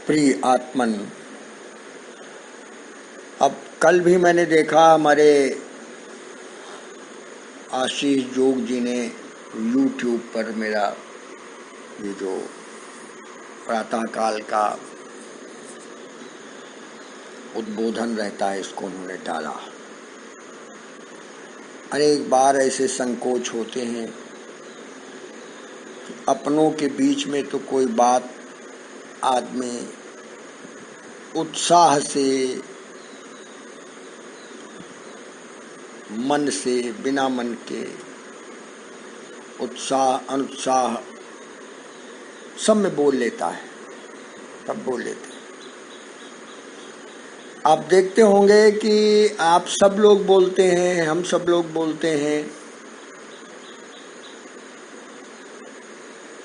प्रिय आत्मन, अब कल भी मैंने देखा हमारे आशीष जोग जी ने YouTube पर मेरा ये जो प्रातःकाल का उद्बोधन रहता है इसको उन्होंने डाला। अनेक बार ऐसे संकोच होते हैं, अपनों के बीच में तो कोई बात आदमी उत्साह से, मन से, बिना मन के उत्साह अनुत्साह सब में बोल लेता है, सब बोल लेते हैं। आप देखते होंगे कि आप सब लोग बोलते हैं, हम सब लोग बोलते हैं।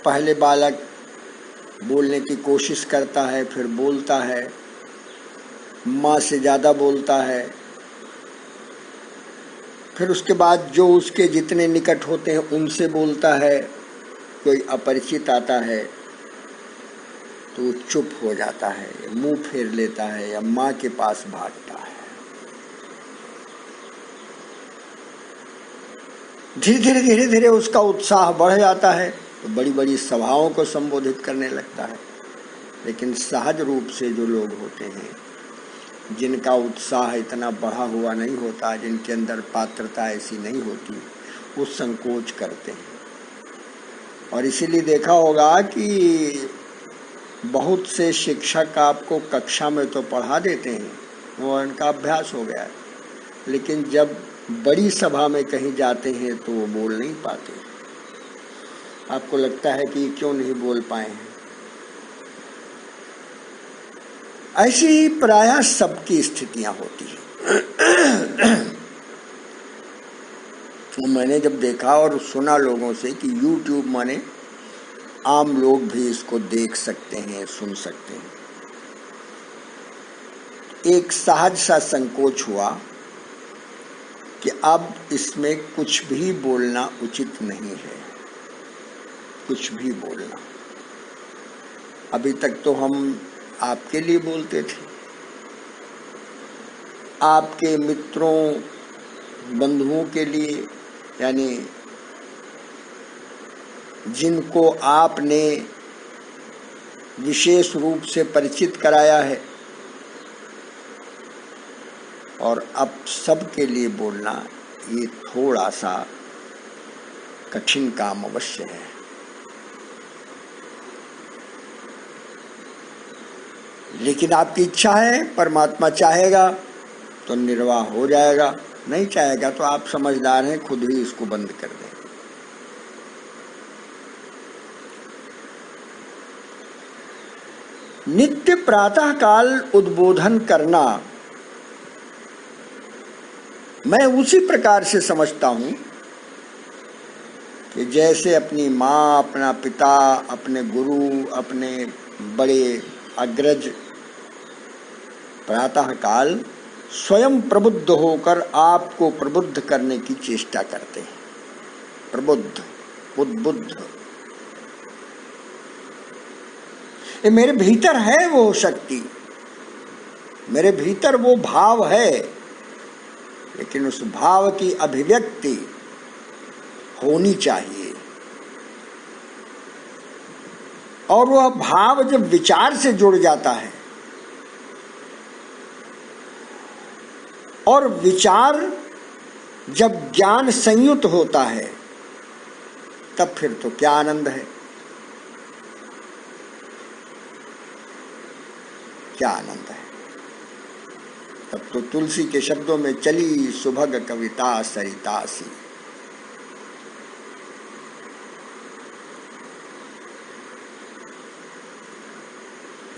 पहले बालक बोलने की कोशिश करता है, फिर बोलता है, माँ से ज़्यादा बोलता है, फिर उसके बाद जो उसके जितने निकट होते हैं उनसे बोलता है। कोई अपरिचित आता है तो वो चुप हो जाता है, मुंह फेर लेता है या माँ के पास भागता है। धीरे धीरे उसका उत्साह बढ़ जाता है तो बड़ी बड़ी सभाओं को संबोधित करने लगता है। लेकिन सहज रूप से जो लोग होते हैं, जिनका उत्साह इतना बढ़ा हुआ नहीं होता, जिनके अंदर पात्रता ऐसी नहीं होती, वो संकोच करते हैं। और इसीलिए देखा होगा कि बहुत से शिक्षक आपको कक्षा में तो पढ़ा देते हैं, वो उनका अभ्यास हो गया है, लेकिन जब बड़ी सभा में कहीं जाते हैं तो वो बोल नहीं पाते। आपको लगता है कि क्यों नहीं बोल पाए हैं। ऐसी ही प्रायः सबकी स्थितियां होती हैं। तो मैंने जब देखा और सुना लोगों से कि YouTube माने आम लोग भी इसको देख सकते हैं, सुन सकते हैं, एक सहज सा संकोच हुआ कि अब इसमें कुछ भी बोलना उचित नहीं है, कुछ भी बोलना। अभी तक तो हम आपके लिए बोलते थे, आपके मित्रों बंधुओं के लिए, यानी जिनको आपने विशेष रूप से परिचित कराया है। और अब सबके लिए बोलना ये थोड़ा सा कठिन काम अवश्य है। लेकिन आपकी इच्छा है, परमात्मा चाहेगा तो निर्वाह हो जाएगा, नहीं चाहेगा तो आप समझदार हैं, खुद ही इसको बंद कर दें। नित्य प्रातः काल उद्बोधन करना मैं उसी प्रकार से समझता हूं कि जैसे अपनी माँ, अपना पिता, अपने गुरु, अपने बड़े अग्रज प्रातः काल स्वयं प्रबुद्ध होकर आपको प्रबुद्ध करने की चेष्टा करते हैं। प्रबुद्ध, उद्बुद्ध, ये मेरे भीतर है वो शक्ति, मेरे भीतर वो भाव है, लेकिन उस भाव की अभिव्यक्ति होनी चाहिए। और वह भाव जब विचार से जुड़ जाता है और विचार जब ज्ञान संयुक्त होता है, तब फिर तो क्या आनंद है, क्या आनंद है। तब तो तुलसी के शब्दों में चली सुभग कविता सरिता सी।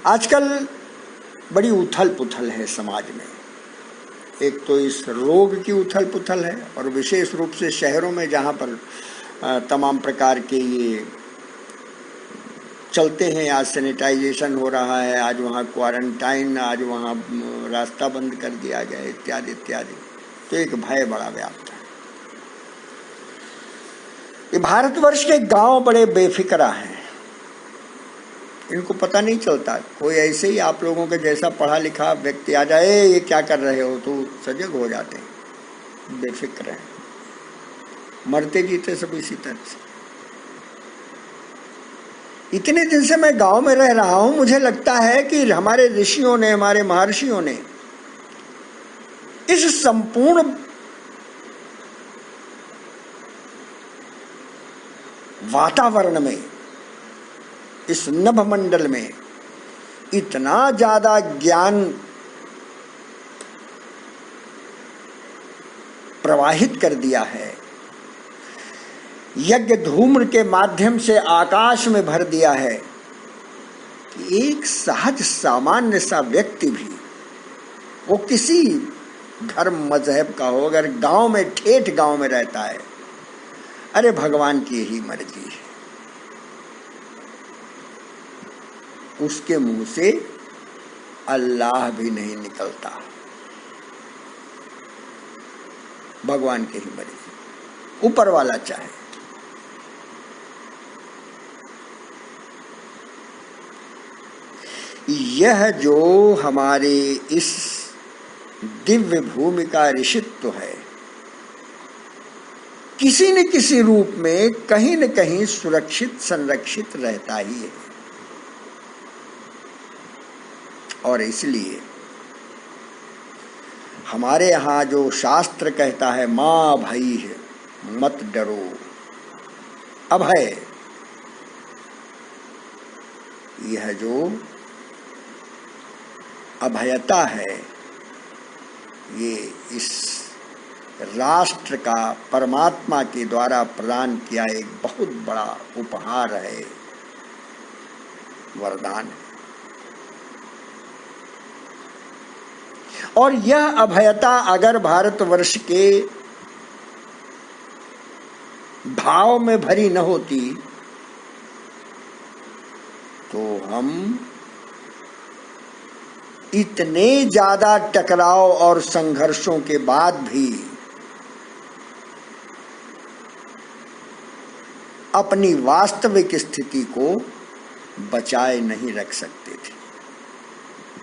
आजकल बड़ी उथल पुथल है समाज में। एक तो इस रोग की उथल पुथल है, और विशेष रूप से शहरों में जहाँ पर तमाम प्रकार के ये चलते हैं। आज सैनिटाइजेशन हो रहा है, आज वहाँ क्वारंटाइन, आज वहाँ रास्ता बंद कर दिया गया, इत्यादि इत्यादि। तो एक भय बड़ा व्याप्त है। ये भारतवर्ष के गांव बड़े बेफिक्रा हैं, इनको पता नहीं चलता। कोई ऐसे ही आप लोगों के जैसा पढ़ा लिखा व्यक्ति आ जाए, ये क्या कर रहे हो, तो सजग हो जाते हैं, बेफिक्र हैं, मरते जीते सब इसी तरह से। इतने दिन से मैं गांव में रह रहा हूं, मुझे लगता है कि हमारे ऋषियों ने, हमारे महर्षियों ने इस संपूर्ण वातावरण में, इस नभमंडल में इतना ज्यादा ज्ञान प्रवाहित कर दिया है, यज्ञ धूम्र के माध्यम से आकाश में भर दिया है कि एक सहज सामान्य सा व्यक्ति भी, वो किसी धर्म मजहब का हो, अगर गांव में, ठेठ गांव में रहता है, अरे भगवान की यही मर्जी है, उसके मुंह से अल्लाह भी नहीं निकलता, भगवान की ही मर्जी, ऊपर वाला चाहे। यह जो हमारे इस दिव्य भूमि का ऋषित्व है, किसी न किसी रूप में कहीं न कहीं सुरक्षित संरक्षित रहता ही है। और इसलिए हमारे यहाँ जो शास्त्र कहता है, मां भई है मत डरो, अभय, यह जो अभयता है, ये इस राष्ट्र का परमात्मा के द्वारा प्रदान किया एक बहुत बड़ा उपहार है, वरदान है। और यह अभयता अगर भारतवर्ष के भाव में भरी न होती तो हम इतने ज्यादा टकराव और संघर्षों के बाद भी अपनी वास्तविक स्थिति को बचाए नहीं रख सकते थे।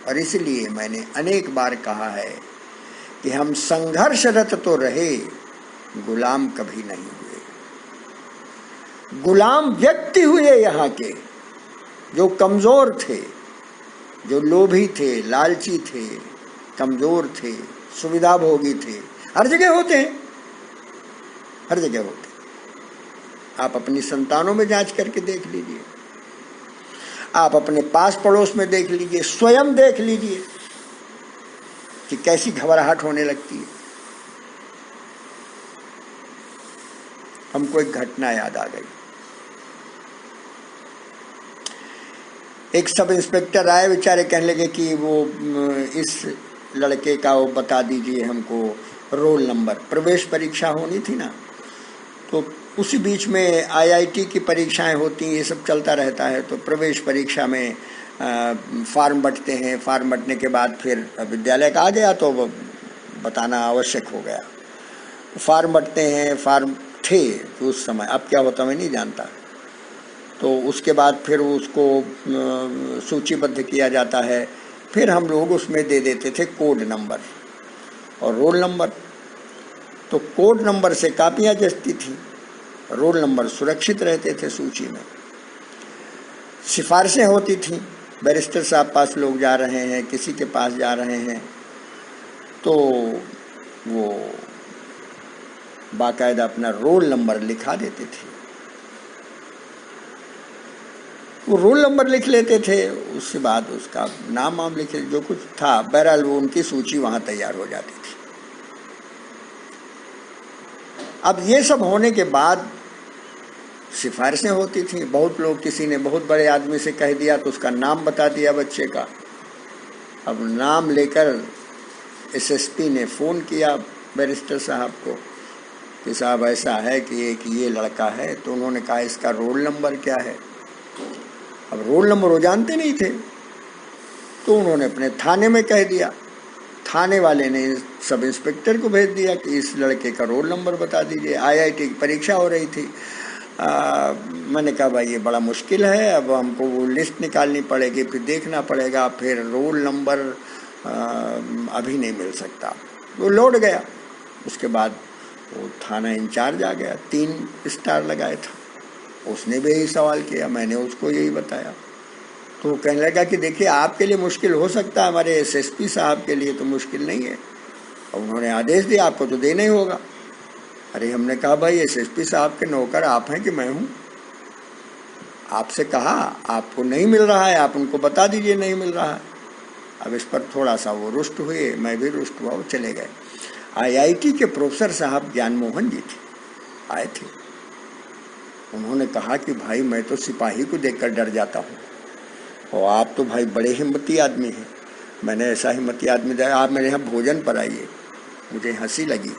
और इसलिए मैंने अनेक बार कहा है कि हम संघर्षरत तो रहे, गुलाम कभी नहीं हुए। गुलाम व्यक्ति हुए यहाँ के, जो कमजोर थे, जो लोभी थे, लालची थे, कमजोर थे, सुविधाभोगी थे, हर जगह होते हैं, हर जगह होते हैं। आप अपनी संतानों में जांच करके देख लीजिए, आप अपने पास पड़ोस में देख लीजिए, स्वयं देख लीजिए कि कैसी घबराहट होने लगती है। हमको एक घटना याद आ गई। एक सब इंस्पेक्टर आए, बेचारे कहने लगे कि वो इस लड़के का वो बता दीजिए हमको रोल नंबर। प्रवेश परीक्षा होनी थी ना, तो उसी बीच में आईआईटी की परीक्षाएं होती हैं, ये सब चलता रहता है। तो प्रवेश परीक्षा में फार्म बंटते हैं, फार्म बंटने के बाद फिर विद्यालय का आ गया तो बताना आवश्यक हो गया। फार्म बंटते हैं, फार्म थे तो उस समय, अब क्या होता मैं नहीं जानता। तो उसके बाद फिर उसको सूचीबद्ध किया जाता है, फिर हम लोग उसमें दे देते थे कोड नंबर और रोल नंबर। तो कोड नंबर से कापियाँ जचती थी, रोल नंबर सुरक्षित रहते थे सूची में। सिफारिशें होती थी, बैरिस्टर साहब पास लोग जा रहे हैं, किसी के पास जा रहे हैं, तो वो बाकायदा अपना रोल नंबर लिखा देते थे। वो रोल नंबर लिख लेते थे, उसके बाद उसका नाम वाम लिखे, जो कुछ था, बहरहाल वो उनकी सूची वहाँ तैयार हो जाती थी। अब ये सब होने के बाद सिफारिशें होती थी। बहुत लोग, किसी ने बहुत बड़े आदमी से कह दिया तो उसका नाम बता दिया बच्चे का। अब नाम लेकर एसएसपी ने फ़ोन किया बैरिस्टर साहब को कि साहब ऐसा है कि एक ये लड़का है। तो उन्होंने कहा इसका रोल नंबर क्या है। अब रोल नंबर वो जानते नहीं थे, तो उन्होंने अपने थाने में कह दिया। थाने वाले ने सब इंस्पेक्टर को भेज दिया कि इस लड़के का रोल नंबर बता दीजिए। आईआईटी की परीक्षा हो रही थी, मैंने कहा भाई ये बड़ा मुश्किल है, अब हमको वो लिस्ट निकालनी पड़ेगी, फिर देखना पड़ेगा, फिर रोल नंबर अभी नहीं मिल सकता। वो लौट गया। उसके बाद वो थाना इंचार्ज आ गया, 3 स्टार लगाए था, उसने भी यही सवाल किया, मैंने उसको यही बताया। तो कहने लगा कि देखिए आपके लिए मुश्किल हो सकता है, हमारे एसएसपी साहब के लिए तो मुश्किल नहीं है, और उन्होंने आदेश दिया आपको तो देना ही होगा। अरे हमने कहा भाई एसएसपी साहब के नौकर आप हैं कि मैं हूँ? आपसे कहा आपको नहीं मिल रहा है, आप उनको बता दीजिए नहीं मिल रहा है। अब इस पर थोड़ा सा वो रुष्ट हुए, मैं भी रुष्ट हुआ, वो चले गए। आईआईटी के प्रोफेसर साहब ज्ञान मोहन जी थे, आए थे। उन्होंने कहा कि भाई मैं तो सिपाही को देखकर डर जाता हूँ, और आप तो भाई बड़े हिम्मती आदमी हैं। मैंने ऐसा हिम्मती आदमी देखा, आप मेरे यहाँ भोजन पर आइए। मुझे हंसी लगी।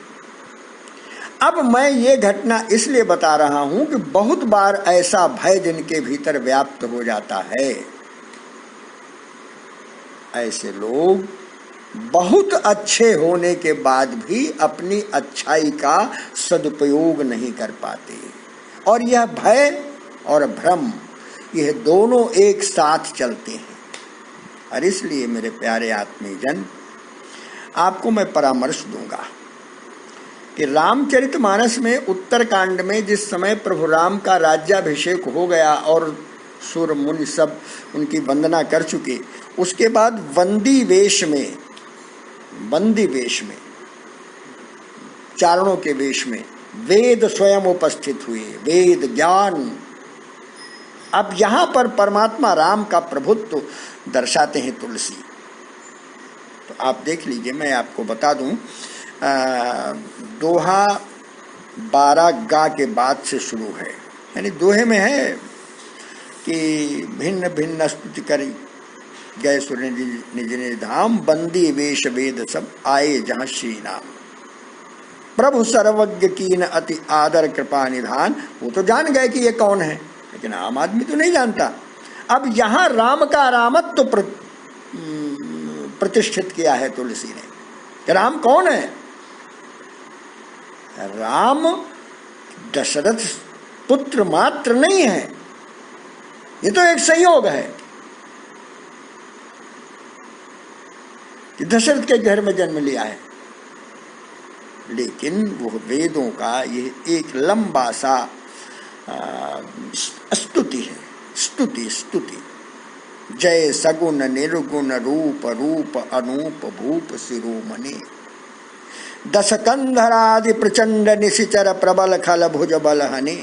अब मैं ये घटना इसलिए बता रहा हूँ कि बहुत बार ऐसा भय जिनके भीतर व्याप्त हो जाता है, ऐसे लोग बहुत अच्छे होने के बाद भी अपनी अच्छाई का सदुपयोग नहीं कर पाते, और यह भय और भ्रम यह दोनों एक साथ चलते हैं। और इसलिए मेरे प्यारे आत्मीजन, आपको मैं परामर्श दूंगा कि रामचरितमानस में उत्तरकांड में जिस समय प्रभु राम का राज्याभिषेक हो गया और सुर मुनि सब उनकी वंदना कर चुके, उसके बाद बंदी वेश में चारणों के वेश में वेद स्वयं उपस्थित हुए, वेद ज्ञान। अब यहाँ पर परमात्मा राम का प्रभुत्व दर्शाते हैं तुलसी। तो आप देख लीजिए, मैं आपको बता दूं, दोहा 12 गा के बाद से शुरू है, यानी दोहे में है कि भिन्न भिन्न स्तुति करी गए सुर निज निज धाम, बंदी वेश वेद सब आए जहाँ श्री नाम, प्रभु सर्वज्ञ कीन अति आदर कृपा निधान। वो तो जान गए कि ये कौन है, लेकिन आम आदमी तो नहीं जानता। अब यहाँ राम का रामत्व तो प्रतिष्ठित किया है तुलसी ने कि राम कौन है। राम दशरथ पुत्र मात्र नहीं है, ये तो एक संयोग है कि दशरथ के घर में जन्म लिया है, लेकिन वो वेदों का ये एक लंबा सा स्तुति है। स्तुति जय सगुण निर्गुण रूप रूप अनूप भूप शिरोमणि, दश कंधरादि प्रचंड निशिचर प्रबल खल भुज बल हने,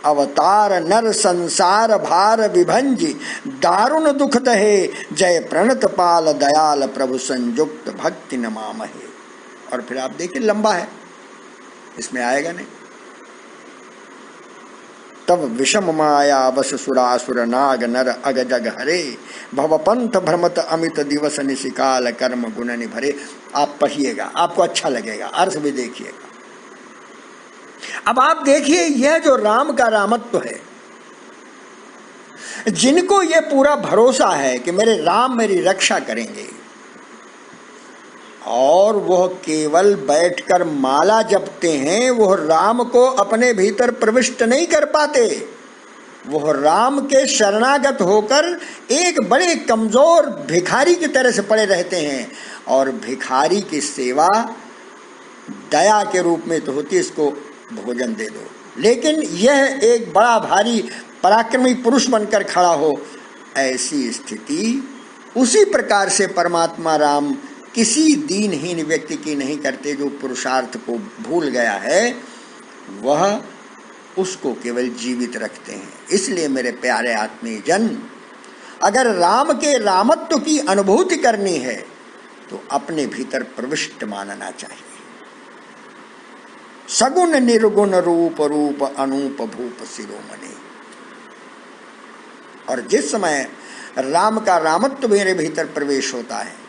अवतार नर संसार भार विभंजी, दारुण दुख दहे, जय प्रणत पाल दयाल प्रभु संयुक्त भक्ति नमामहे। और फिर आप देखिए लंबा है, इसमें आएगा नहीं। तब विषम माया वस सुरासुर नाग नर अग जग हरे, भव पंथ भ्रमत अमित दिवस निशिकाल कर्म गुण निभरे। आप पढ़िएगा, आपको अच्छा लगेगा, अर्थ भी देखिएगा। अब आप देखिए, यह जो राम का रामत्व है, जिनको ये पूरा भरोसा है कि मेरे राम मेरी रक्षा करेंगे, और वह केवल बैठकर माला जपते हैं, वह राम को अपने भीतर प्रविष्ट नहीं कर पाते। वह राम के शरणागत होकर एक बड़े कमजोर भिखारी की तरह से पड़े रहते हैं, और भिखारी की सेवा दया के रूप में तो होती है, इसको भोजन दे दो। लेकिन यह एक बड़ा भारी पराक्रमी पुरुष बनकर खड़ा हो, ऐसी स्थिति उसी प्रकार से परमात्मा राम किसी दीनहीन व्यक्ति की नहीं करते। जो पुरुषार्थ को भूल गया है वह उसको केवल जीवित रखते हैं। इसलिए मेरे प्यारे आत्मीय जन, अगर राम के रामत्व की अनुभूति करनी है तो अपने भीतर प्रविष्ट मानना चाहिए। सगुण निर्गुण रूप रूप अनूप भूप शिरोमणि। और जिस समय राम का रामत्व मेरे भीतर प्रवेश होता है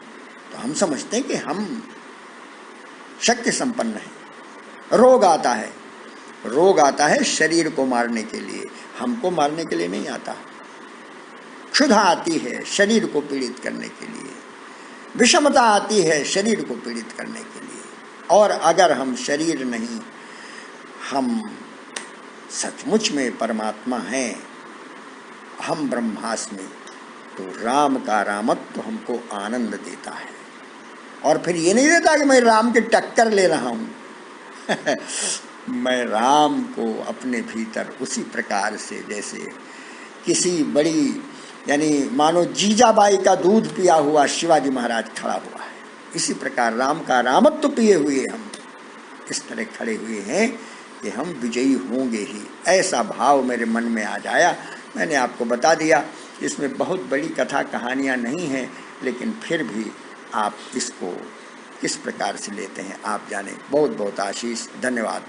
तो हम समझते हैं कि हम शक्ति संपन्न हैं। रोग आता है शरीर को मारने के लिए, हमको मारने के लिए नहीं आता। क्षुधा आती है शरीर को पीड़ित करने के लिए, विषमता आती है शरीर को पीड़ित करने के लिए। और अगर हम शरीर नहीं, हम सचमुच में परमात्मा हैं, हम ब्रह्मास्मि, तो राम का रामत्व हमको आनंद देता है। और फिर ये नहीं देता कि मैं राम की टक्कर ले रहा हूँ मैं राम को अपने भीतर उसी प्रकार से जैसे किसी बड़ी यानी मानो जीजाबाई का दूध पिया हुआ शिवाजी महाराज खड़ा हुआ है, इसी प्रकार राम का रामत्व पिए हुए हम इस तरह खड़े हुए हैं कि हम विजयी होंगे ही, ऐसा भाव मेरे मन में आ जाया। मैंने आपको बता दिया, इसमें बहुत बड़ी कथा कहानियाँ नहीं हैं, लेकिन फिर भी आप इसको किस प्रकार से लेते हैं आप जाने। बहुत बहुत आशीष, धन्यवाद।